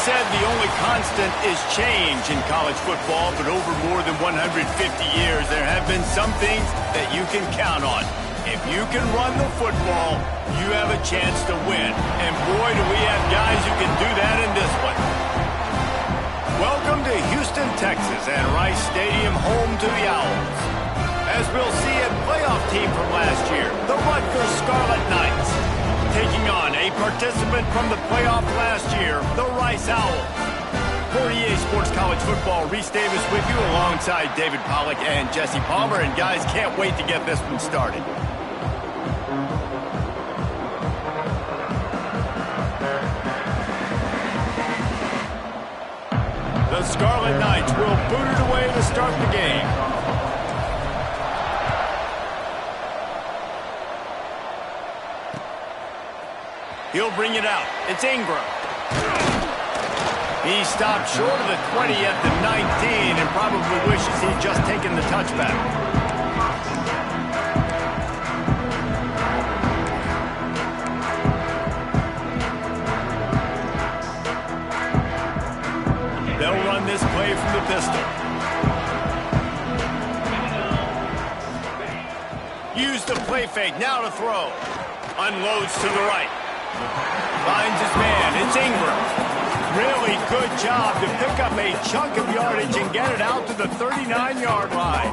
said the only constant is change in college football, but over more than 150 years, there have been some things that you can count on. If you can run the football, you have a chance to win. And boy, do we have guys who can do that in this one. Welcome to Houston, Texas, and Rice Stadium, home to the Owls. As we'll see, a playoff team from last year, the Rutgers Scarlet Knights, taking on a participant from the playoff last year, the Rice Owls. For EA Sports College Football, Reese Davis with you alongside David Pollack and Jesse Palmer. And guys, can't wait to get this one started. The Scarlet Knights will boot it away to start the game. He'll bring it out. It's Ingram. He stopped short of the 20 at the 19 and probably wishes he'd just taken the touchback. They'll run this play from the pistol. Use the play fake, now to throw. Unloads to the right. Finds his man, it's Ingram. Really good job to pick up a chunk of yardage and get it out to the 39-yard line.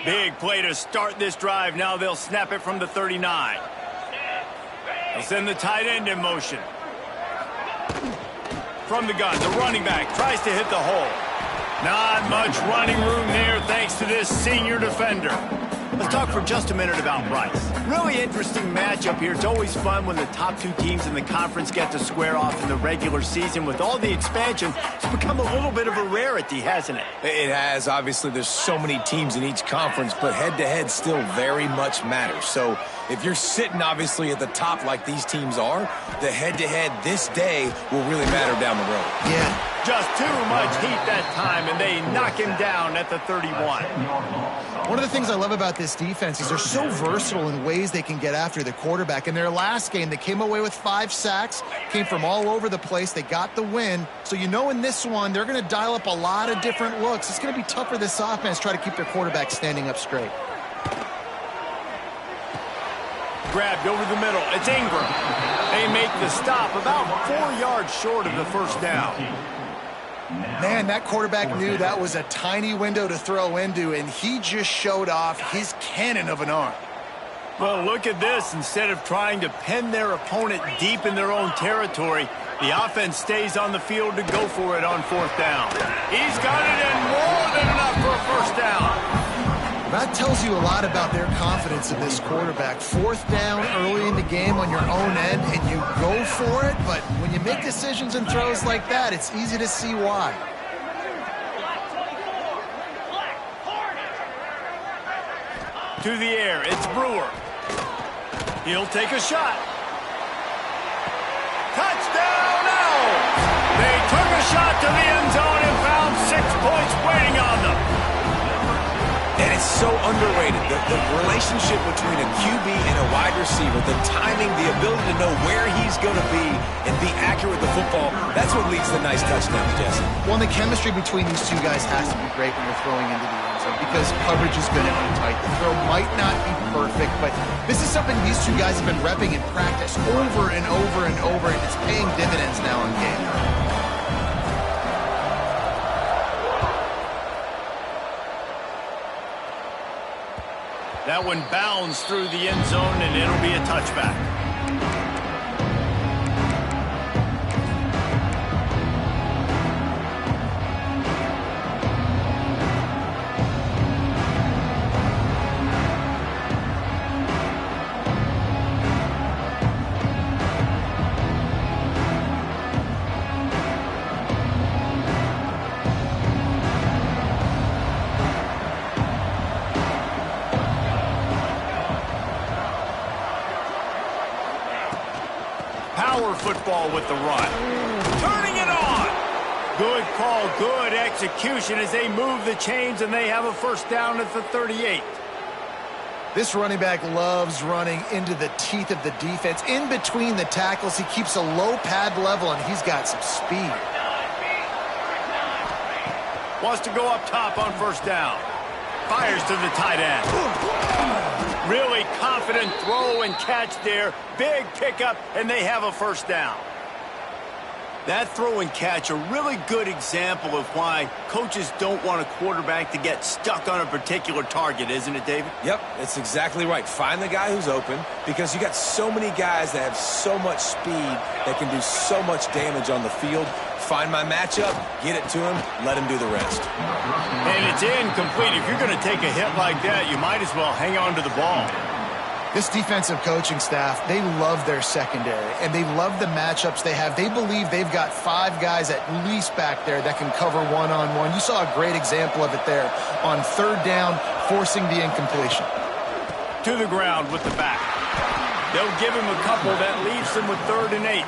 Big play to start this drive. Now they'll snap it from the 39. They'll send the tight end in motion. From the gun, the running back tries to hit the hole. Not much running room there thanks to this senior defender. Let's talk for just a minute about Rice. Really interesting matchup here. It's always fun when the top two teams in the conference get to square off in the regular season. With all the expansion, it's become a little bit of a rarity, hasn't it? It has. Obviously, there's so many teams in each conference, but head-to-head still very much matters. So if you're sitting, obviously, at the top like these teams are, the head-to-head this day will really matter down the road. Yeah. Just too much heat that time, and they knock him down at the 31. One of the things I love about this defense is they're so versatile in ways they can get after the quarterback. In their last game, they came away with 5 sacks, came from all over the place. They got the win. So you know in this one, they're going to dial up a lot of different looks. It's going to be tough for this offense to try to keep their quarterback standing up straight. Grabbed over the middle. It's Ingram. They make the stop about 4 yards short of the first down. Man, that quarterback knew that was a tiny window to throw into, and he just showed off his cannon of an arm. Well, look at this. Instead of trying to pin their opponent deep in their own territory, the offense stays on the field to go for it on 4th down. He's got it in more than enough for a first down. That tells you a lot about their confidence in this quarterback. 4th down early in the game on your own end, and you go for it, but when you make decisions and throws like that, it's easy to see why. To the air, it's Brewer. He'll take a shot. Touchdown now! They took a shot to the end zone and found 6 points waiting on them. And it's so underrated. The relationship between a QB and a wide receiver, the timing, the ability to know where he's going to be and be accurate with the football, that's what leads to nice touchdowns, Jesse. Well, and the chemistry between these two guys has to be great when you're throwing into the end zone because coverage is going to be tight. The throw might not be perfect, but this is something these two guys have been repping in practice over and over and over, and it's paying dividends now in game. That one bounds through the end zone, and it'll be a touchback. Football with the run. Turning it on. Good call, good execution as they move the chains and they have a first down at the 38. This running back loves running into the teeth of the defense. In between the tackles, he keeps a low pad level, and he's got some speed. Wants to go up top on first down. Fires to the tight end. Really confident throw and catch there. Big pickup, and they have a first down. That throw and catch, a really good example of why coaches don't want a quarterback to get stuck on a particular target, isn't it, David? Yep, it's exactly right. Find the guy who's open, because you got so many guys that have so much speed that can do so much damage on the field. Find my matchup, get it to him, let him do the rest. And it's incomplete. If you're going to take a hit like that, you might as well hang on to the ball. This defensive coaching staff, they love their secondary, and they love the matchups they have. They believe they've got 5 guys at least back there that can cover one-on-one. You saw a great example of it there on third down, forcing the incompletion. To the ground with the back. They'll give him a couple that leaves him with 3rd and 8.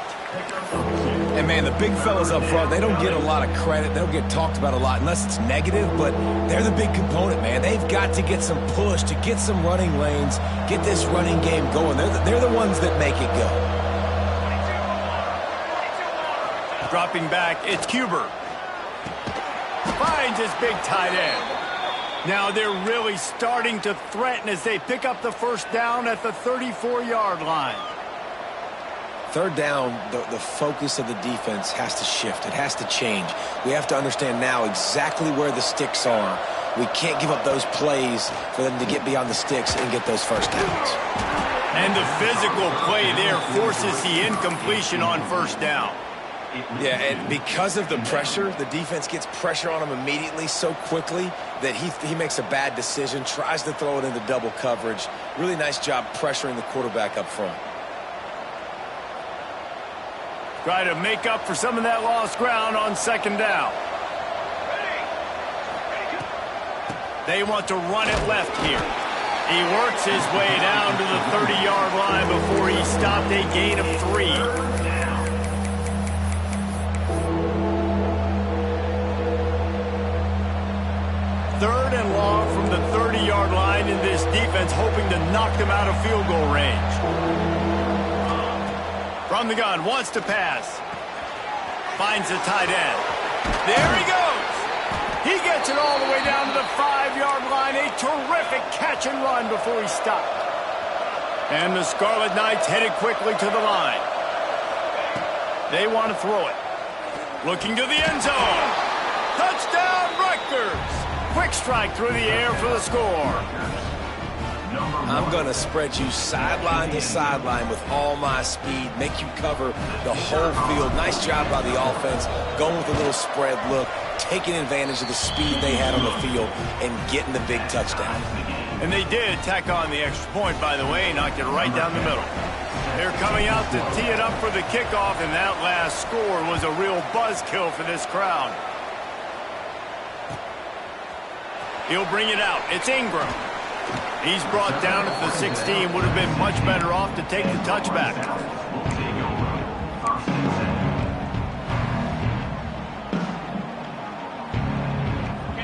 And, man, the big fellas up front, they don't get a lot of credit. They don't get talked about a lot unless it's negative, but they're the big component, man. They've got to get some push, to get some running lanes, get this running game going. They're the ones that make it go. Dropping back, it's Cuber. Finds his big tight end. Now they're really starting to threaten as they pick up the first down at the 34-yard line. Third down, the focus of the defense has to shift. It has to change. We have to understand now exactly where the sticks are. We can't give up those plays for them to get beyond the sticks and get those first downs. And the physical play there forces the incompletion on first down. Yeah, and because of the pressure, the defense gets pressure on him immediately so quickly that he makes a bad decision, tries to throw it into double coverage. Really nice job pressuring the quarterback up front. Try to make up for some of that lost ground on second down. They want to run it left here. He works his way down to the 30-yard line before he stopped a gain of 3. Third and long from the 30-yard line, in this defense hoping to knock them out of field goal range. From the gun, wants to pass. Finds the tight end. There he goes. He gets it all the way down to the 5-yard line. A terrific catch and run before he stopped. And the Scarlet Knights headed quickly to the line. They want to throw it. Looking to the end zone. Touchdown, Rutgers. Quick strike through the air for the score. I'm going to spread you sideline to sideline with all my speed, make you cover the whole field. Nice job by the offense, going with a little spread look, taking advantage of the speed they had on the field, and getting the big touchdown. And they did tack on the extra point, by the way, knocked it right down the middle. They're coming out to tee it up for the kickoff, and that last score was a real buzzkill for this crowd. He'll bring it out. It's Ingram. He's brought down at the 16. Would have been much better off to take the touchback.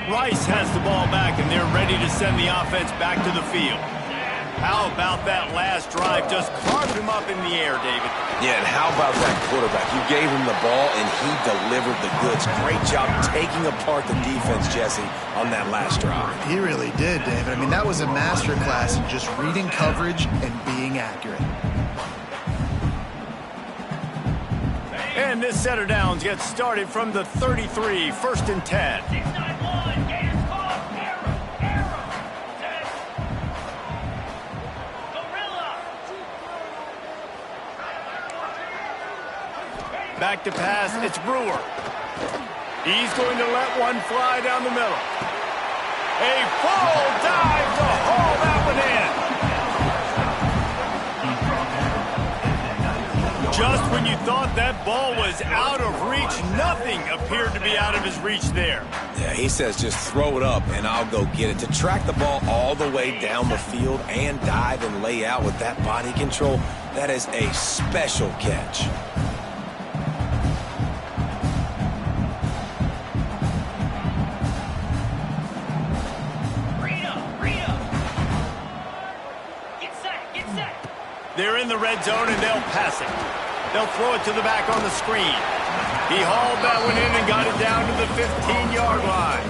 Rice has the ball back, and they're ready to send the offense back to the field. How about that last drive? Just carved him up in the air, David. Yeah, and how about that quarterback? You gave him the ball, and he delivered the goods. Great job taking apart the defense, Jesse, on that last drive. He really did, David. I mean, that was a masterclass in just reading coverage and being accurate. And this set of downs gets started from the 33, 1st and 10. Back to pass, it's Brewer. He's going to let one fly down the middle. A full dive to haul that one in. Just when you thought that ball was out of reach, nothing appeared to be out of his reach there. Yeah, he says just throw it up and I'll go get it. To track the ball all the way down the field and dive and lay out with that body control, that is a special catch. the red zone, and they'll pass it. They'll throw it to the back on the screen. He hauled that one in and got it down to the 15-yard line.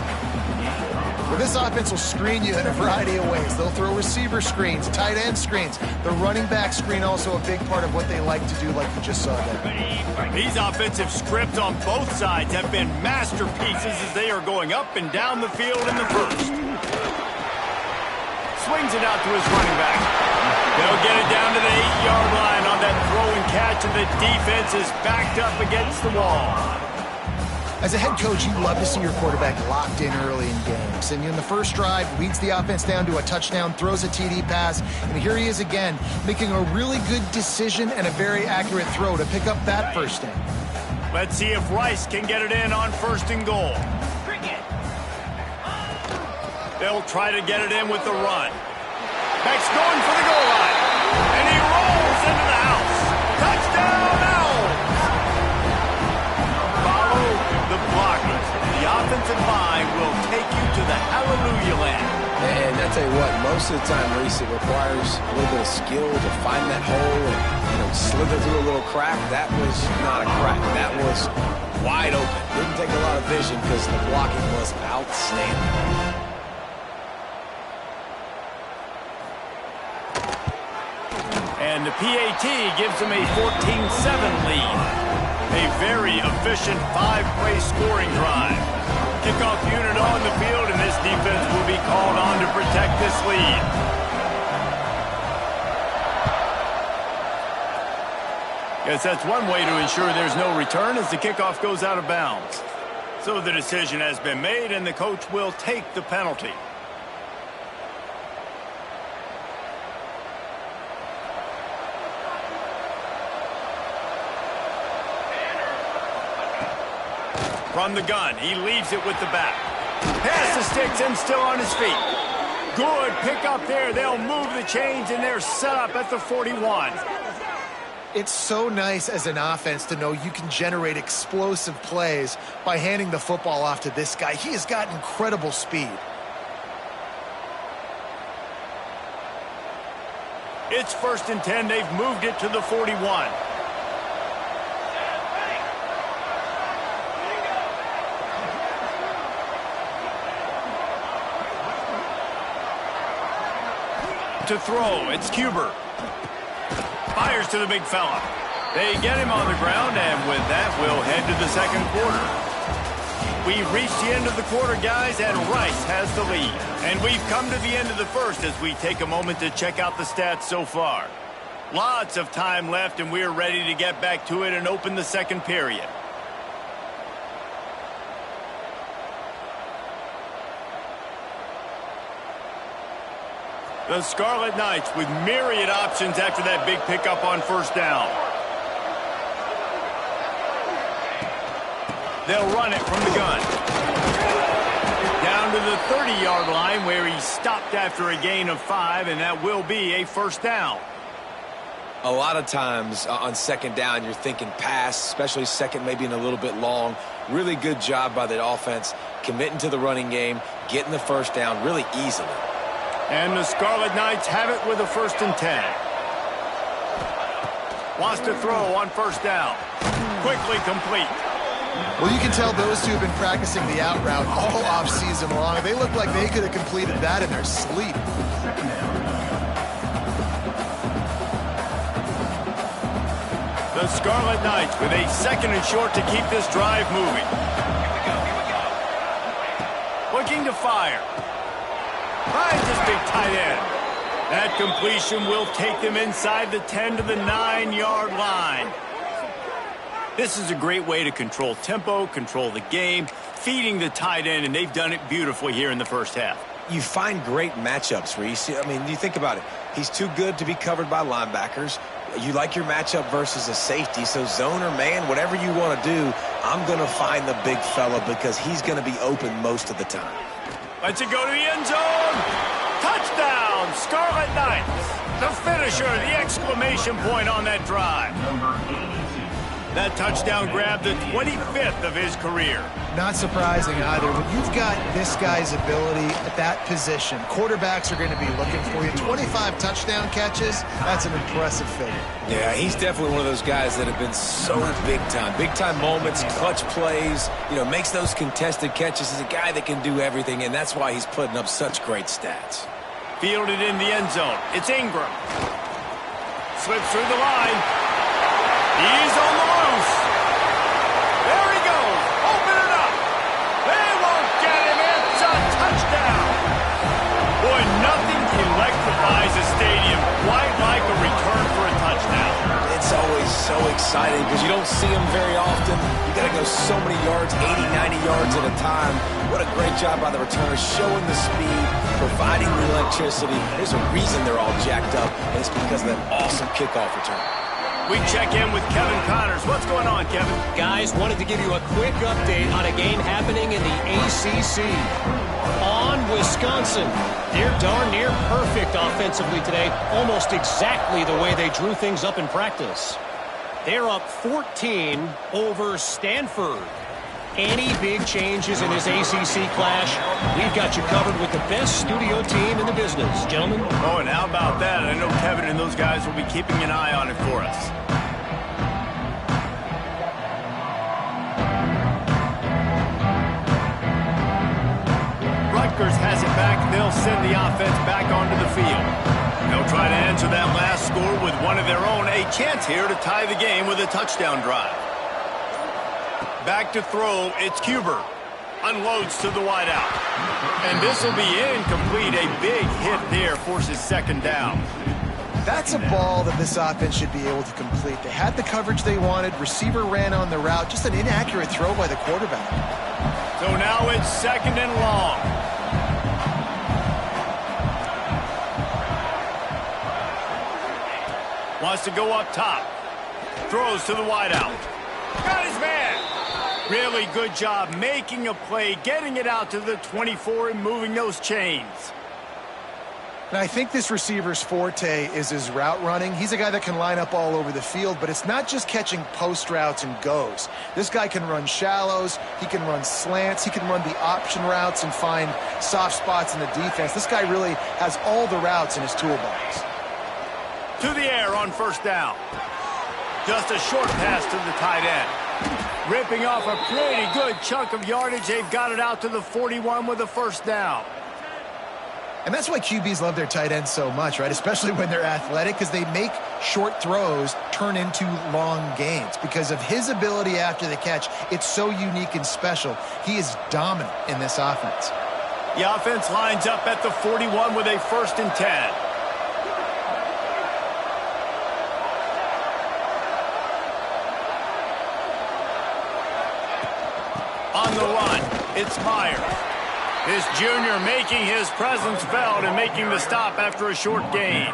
Well, this offense will screen you in a variety of ways. They'll throw receiver screens, tight end screens. The running back screen also a big part of what they like to do, like you just saw there. These offensive scripts on both sides have been masterpieces as they are going up and down the field in the first. Swings it out to his running back. They'll get it down to the 8-yard line on that throw and catch, and the defense is backed up against the wall. As a head coach, you love to see your quarterback locked in early in games. And in the first drive, leads the offense down to a touchdown, throws a TD pass, and here he is again, making a really good decision and a very accurate throw to pick up that first down. Let's see if Rice can get it in on 1st and goal. They'll try to get it in with the run. Max going for the goal line. And he rolls into the house. Touchdown, Owls! Follow the blockers. The offensive line will take you to the hallelujah land. And I tell you what, most of the time, Reese, it requires a little bit of skill to find that hole and slither through a little crack. That was not a crack. That was wide open. Didn't take a lot of vision because the blocking was outstanding. And the PAT gives them a 14-7 lead. A very efficient 5-play scoring drive. Kickoff unit on the field, and this defense will be called on to protect this lead. Yes, that's one way to ensure there's no return as the kickoff goes out of bounds. So the decision has been made, and the coach will take the penalty. From the gun, he leaves it with the back. Pass the sticks and still on his feet. Good pick up there. They'll move the chains, and they're set up at the 41. It's so nice as an offense to know you can generate explosive plays by handing the football off to this guy. He has got incredible speed. It's 1st and 10. They've moved it to the 41. To throw, it's Cuber. Fires to the big fella. They get him on the ground, and with that, we'll head to the 2nd quarter. We've reached the end of the quarter, guys, and Rice has the lead. And we've come to the end of the first as we take a moment to check out the stats so far. Lots of time left, and we're ready to get back to it and open the 2nd period. The Scarlet Knights with myriad options after that big pickup on 1st down. They'll run it from the gun. Down to the 30-yard line where he stopped after a gain of 5, and that will be a 1st down. A lot of times on 2nd down, you're thinking pass, especially 2nd, maybe in a little bit long. Really good job by the offense, committing to the running game, getting the 1st down really easily. And the Scarlet Knights have it with a 1st and 10. Wants to throw on 1st down. Quickly complete. Well, you can tell those two have been practicing the out route all off-season long. They look like they could have completed that in their sleep. The Scarlet Knights with a 2nd and short to keep this drive moving. Looking to fire. Finds his big tight end. That completion will take them inside the 10 to the 9-yard line. This is a great way to control tempo, control the game, feeding the tight end, and they've done it beautifully here in the first half. You find great matchups, Reese. I mean, you think about it. He's too good to be covered by linebackers. You like your matchup versus a safety, so zone or man, whatever you want to do, I'm going to find the big fella because he's going to be open most of the time. Lets it go to the end zone. Touchdown, Scarlet Knights. The finisher, the exclamation point on that drive. That touchdown grabbed the 25th of his career. Not surprising either. When you've got this guy's ability at that position, quarterbacks are going to be looking for you. 25 touchdown catches, that's an impressive figure. Yeah, he's definitely one of those guys that have been so big time. Big time moments, clutch plays, makes those contested catches. He's a guy that can do everything, and that's why he's putting up such great stats. Fielded in the end zone. It's Ingram. Slips through the line. He's on the loose. There he goes. Open it up. They won't get him. It's a touchdown. Boy, nothing electrifies a stadium quite like a return for a touchdown. It's always so exciting because you don't see them very often. You got to go so many yards, 80, 90 yards at a time. What a great job by the returners, showing the speed, providing the electricity. There's a reason they're all jacked up, and it's because of that awesome kickoff return. We check in with Kevin Connors. What's going on, Kevin? Guys, wanted to give you a quick update on a game happening in the ACC. On Wisconsin. They're darn near perfect offensively today, almost exactly the way they drew things up in practice. They're up 14 over Stanford. Any big changes in this ACC clash, we've got you covered with the best studio team in the business, gentlemen. Oh, and how about that? I know Kevin and those guys will be keeping an eye on it for us. Rutgers has it back. They'll send the offense back onto the field. They'll try to answer that last score with one of their own. A chance here to tie the game with a touchdown drive. Back to throw, it's Cuber. Unloads to the wideout. And this will be incomplete. A big hit there forces second down. That's a ball that this offense should be able to complete. They had the coverage they wanted. Receiver ran on the route. Just an inaccurate throw by the quarterback. So now it's second and long. Wants to go up top. Throws to the wideout. Got his man. Really good job making a play, getting it out to the 24 and moving those chains. And I think this receiver's forte is his route running. He's a guy that can line up all over the field, but it's not just catching post routes and goes. This guy can run shallows, he can run slants, he can run the option routes and find soft spots in the defense. This guy really has all the routes in his toolbox. To the air on first down. Just a short pass to the tight end. Ripping off a pretty good chunk of yardage. They've got it out to the 41 with a first down. And that's why QBs love their tight ends so much, right? Especially when they're athletic, because they make short throws turn into long gains. Because of his ability after the catch, it's so unique and special. He is dominant in this offense. The offense lines up at the 41 with a 1st and 10. On the run, it's Myers. This junior making his presence felt and making the stop after a short gain.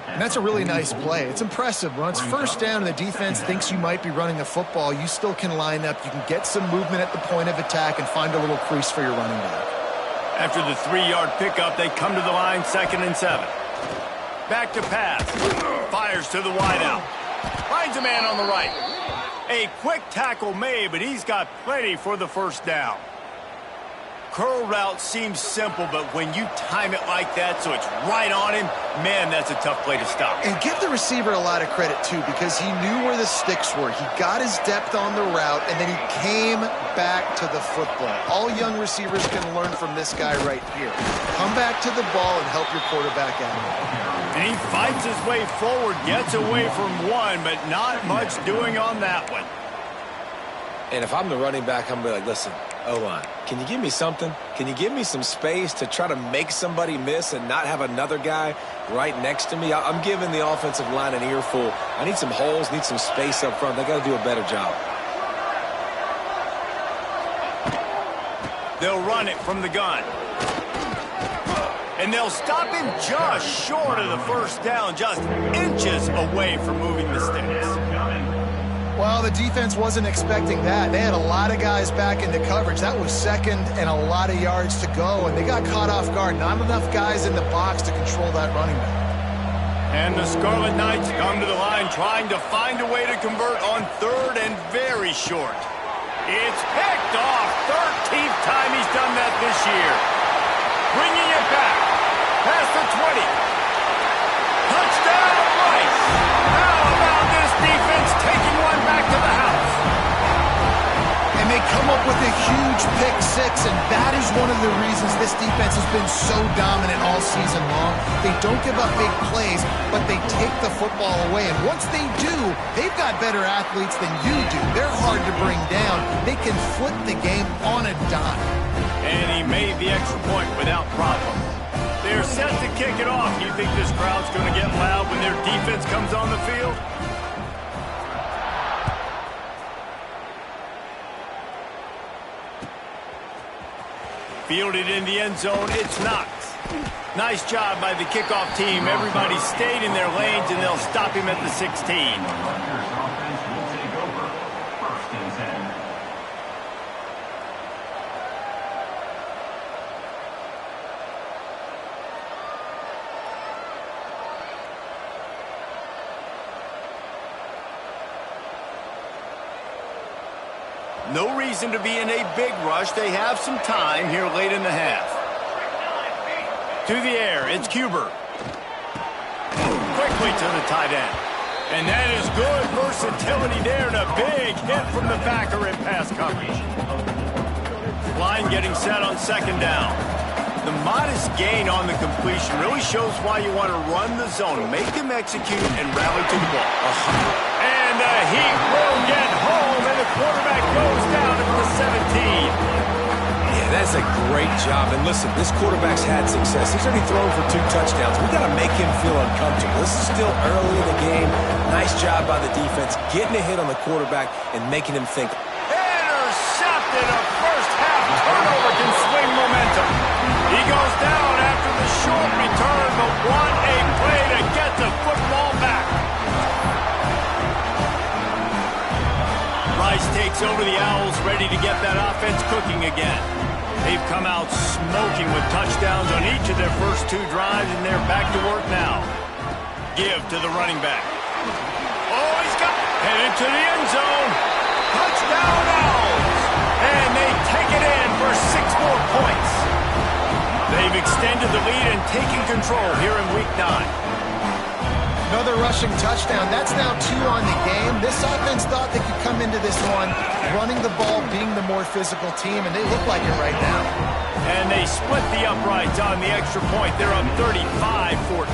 And that's a really nice play. It's impressive. Once first down and the defense thinks you might be running the football, you still can line up. You can get some movement at the point of attack and find a little crease for your running back. After the 3-yard pickup, they come to the line 2nd and 7. Back to pass. Fires to the wideout. Finds a man on the right. A quick tackle made, but he's got plenty for the first down. Curl route seems simple, but when you time it like that so it's right on him, man, that's a tough play to stop. And give the receiver a lot of credit, too, because he knew where the sticks were. He got his depth on the route, and then he came back to the football. All young receivers can learn from this guy right here. Come back to the ball and help your quarterback out. And he fights his way forward, gets away from one, but not much doing on that one. And if I'm the running back, I'm going to be like, listen, O-line, can you give me something? Can you give me some space to try to make somebody miss and not have another guy right next to me? I'm giving the offensive line an earful. I need some holes, need some space up front. They got to do a better job. They'll run it from the gun. And they'll stop him just short of the first down, just inches away from moving the sticks. Well, the defense wasn't expecting that. They had a lot of guys back into coverage. That was second and a lot of yards to go, and they got caught off guard. Not enough guys in the box to control that running back. And the Scarlet Knights come to the line trying to find a way to convert on third and very short. It's picked off. 13th time he's done that this year. Bringing it back. Past the 20. Touchdown, Rice. How about this defense taking one back to the house? And they come up with a huge pick six, and that is one of the reasons this defense has been so dominant all season long. They don't give up big plays, but they take the football away. And once they do, they've got better athletes than you do. They're hard to bring down. They can flip the game on a dime. And he made the extra point without problem. They're set to kick it off. You think this crowd's going to get loud when their defense comes on the field? Fielded in the end zone, it's Knox. Nice job by the kickoff team. Everybody stayed in their lanes, and they'll stop him at the 16. No reason to be in a big rush. They have some time here late in the half. To the air, it's Cuber. Quickly to the tight end. And that is good versatility there, and a big hit from the backer in pass coverage. Line getting set on second down. The modest gain on the completion really shows why you want to run the zone. Make him execute and rally to the ball. And the heat will get home, and the quarterback goes down at the 17. Yeah, that's a great job. And listen, this quarterback's had success. He's already thrown for 2 touchdowns. We got to make him feel uncomfortable. This is still early in the game. Nice job by the defense, getting a hit on the quarterback and making him think. Intercepted. A first half turnover can swing momentum. He goes down after the short return, but what a play to get the football back. Rice takes over the Owls, ready to get that offense cooking again. They've come out smoking with touchdowns on each of their first 2 drives, and they're back to work now. Give to the running back. Oh, he's got headed to the end zone. Touchdown Owls. And they take it in for 6 more points. They've extended the lead and taken control here in Week 9. Another rushing touchdown. That's now 2 on the game. This offense thought they could come into this one running the ball, being the more physical team, and they look like it right now. And they split the uprights on the extra point. They're up 35-14.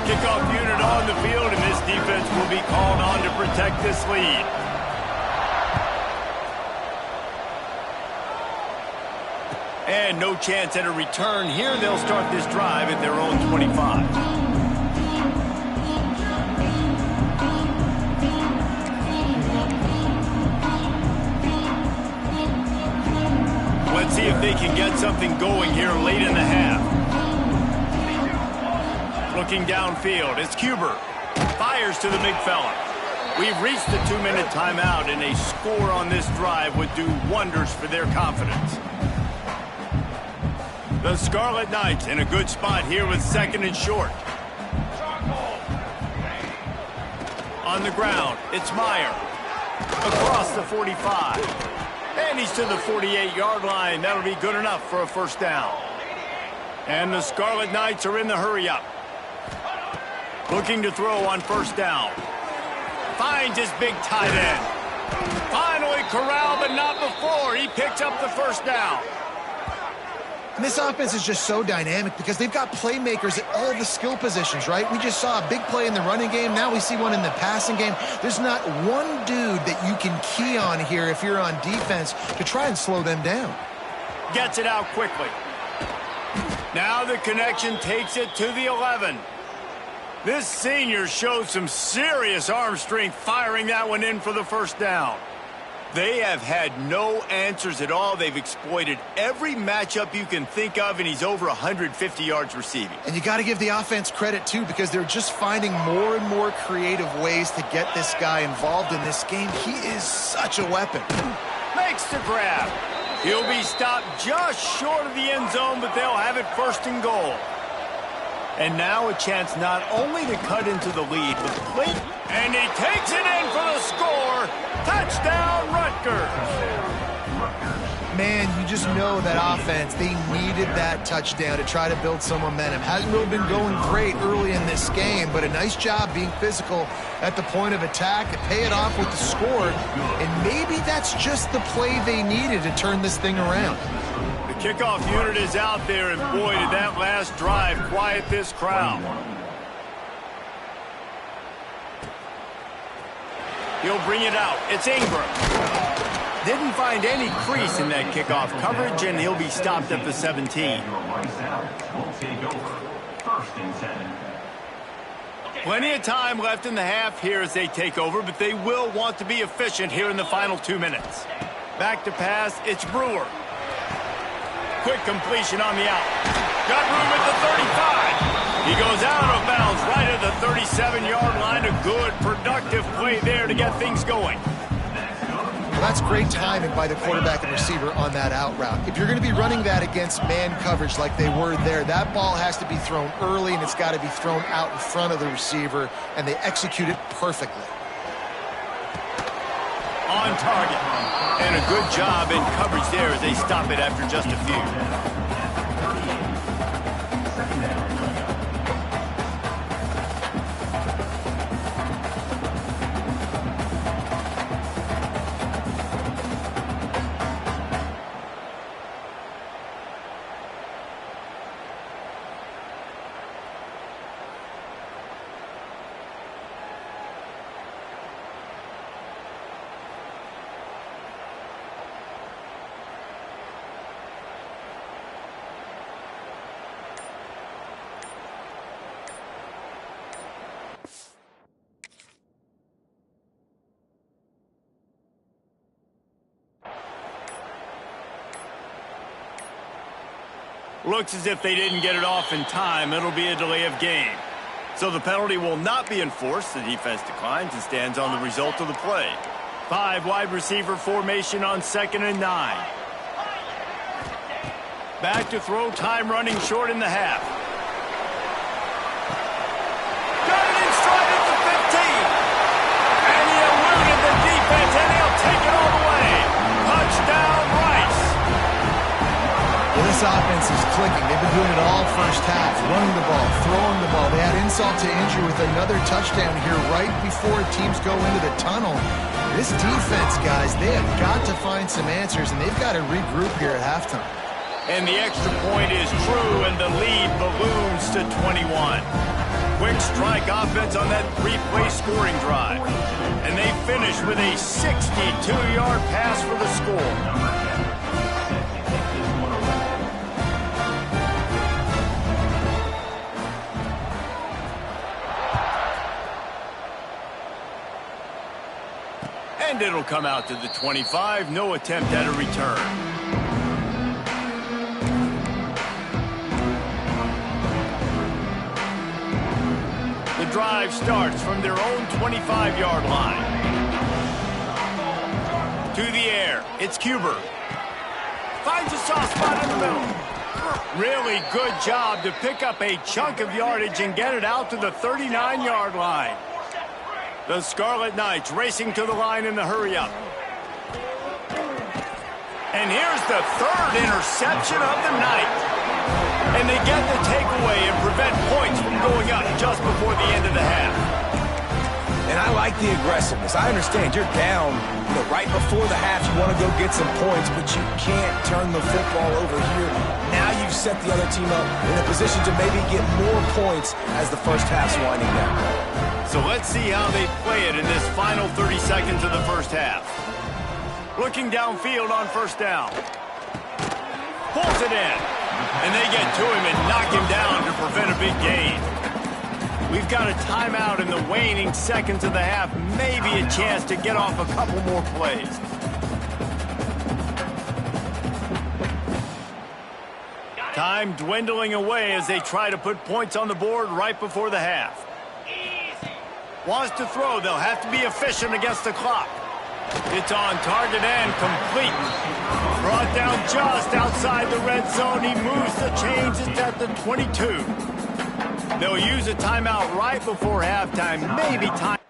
Kickoff unit on the field, and this defense will be called on to protect this lead. And no chance at a return here. They'll start this drive at their own 25. Let's see if they can get something going here late in the half. Looking downfield, it's Cuber. Fires to the big fella. We've reached the 2-minute timeout, and a score on this drive would do wonders for their confidence. The Scarlet Knights in a good spot here with 2nd and short. On the ground, it's Meyer. Across the 45. And he's to the 48-yard line. That'll be good enough for a first down. And the Scarlet Knights are in the hurry-up. Looking to throw on first down. Finds his big tight end. Finally corralled, but not before. He picks up the first down. And this offense is just so dynamic because they've got playmakers at all the skill positions, right? We just saw a big play in the running game. Now we see one in the passing game. There's not one dude that you can key on here if you're on defense to try and slow them down. Gets it out quickly. Now the connection takes it to the 11. This senior shows some serious arm strength firing that one in for the first down. They have had no answers at all. They've exploited every matchup you can think of, and he's over 150 yards receiving. And you got to give the offense credit, too, because they're just finding more and more creative ways to get this guy involved in this game. He is such a weapon. Makes the grab. He'll be stopped just short of the end zone, but they'll have it 1st and goal. And now a chance not only to cut into the lead, but play. And he takes it in for the score. Touchdown, Rutgers. Man, you just know that offense, they needed that touchdown to try to build some momentum. Hasn't really been going great early in this game, but a nice job being physical at the point of attack and pay it off with the score. And maybe that's just the play they needed to turn this thing around. The kickoff unit is out there, and boy, did that last drive quiet this crowd. He'll bring it out. It's Ingram. Didn't find any crease in that kickoff coverage, and he'll be stopped at the 17. Plenty of time left in the half here as they take over, but they will want to be efficient here in the final 2 minutes. Back to pass, it's Brewer. Quick completion on the out. Got room at the 35. He goes out of bounds right at the 37-yard line. A good, productive play there to get things going. Well, that's great timing by the quarterback and receiver on that out route. If you're going to be running that against man coverage like they were there, that ball has to be thrown early, and it's got to be thrown out in front of the receiver, and they execute it perfectly. On target. And a good job in coverage there as they stop it after just a few. Looks as if they didn't get it off in time. It'll be a delay of game. So the penalty will not be enforced. The defense declines and stands on the result of the play. 5 wide receiver formation on 2nd and 9. Back to throw, time running short in the half. Got it in stride at the 15. And he eluded the defense, and he'll take it all the way. Touchdown, Rice. Well, this offense is clicking. They've been doing it all first half, running the ball, throwing the ball. They had insult to injury with another touchdown here right before teams go into the tunnel. This defense, guys, they have got to find some answers, and they've got to regroup here at halftime. And the extra point is true, and the lead balloons to 21. Quick strike offense on that 3-play scoring drive. And they finish with a 62-yard pass for the score. And it'll come out to the 25. No attempt at a return. The drive starts from their own 25-yard line. To the air. It's Cuber. Finds a soft spot in the middle. Really good job to pick up a chunk of yardage and get it out to the 39-yard line. The Scarlet Knights racing to the line in the hurry-up. And here's the 3rd interception of the night. And they get the takeaway and prevent points from going up just before the end of the half. And I like the aggressiveness. I understand you're down, right before the half. You want to go get some points, but you can't turn the football over here. Now you've set the other team up in a position to maybe get more points as the first half's winding down. So let's see how they play it in this final 30 seconds of the first half. Looking downfield on 1st down. Pulls it in. And they get to him and knock him down to prevent a big gain. We've got a timeout in the waning seconds of the half. Maybe a chance to get off a couple more plays. Time dwindling away as they try to put points on the board right before the half. Wants to throw. They'll have to be efficient against the clock. It's on target and complete. Brought down just outside the red zone. He moves the chains. It's at the 22. They'll use a timeout right before halftime, maybe time.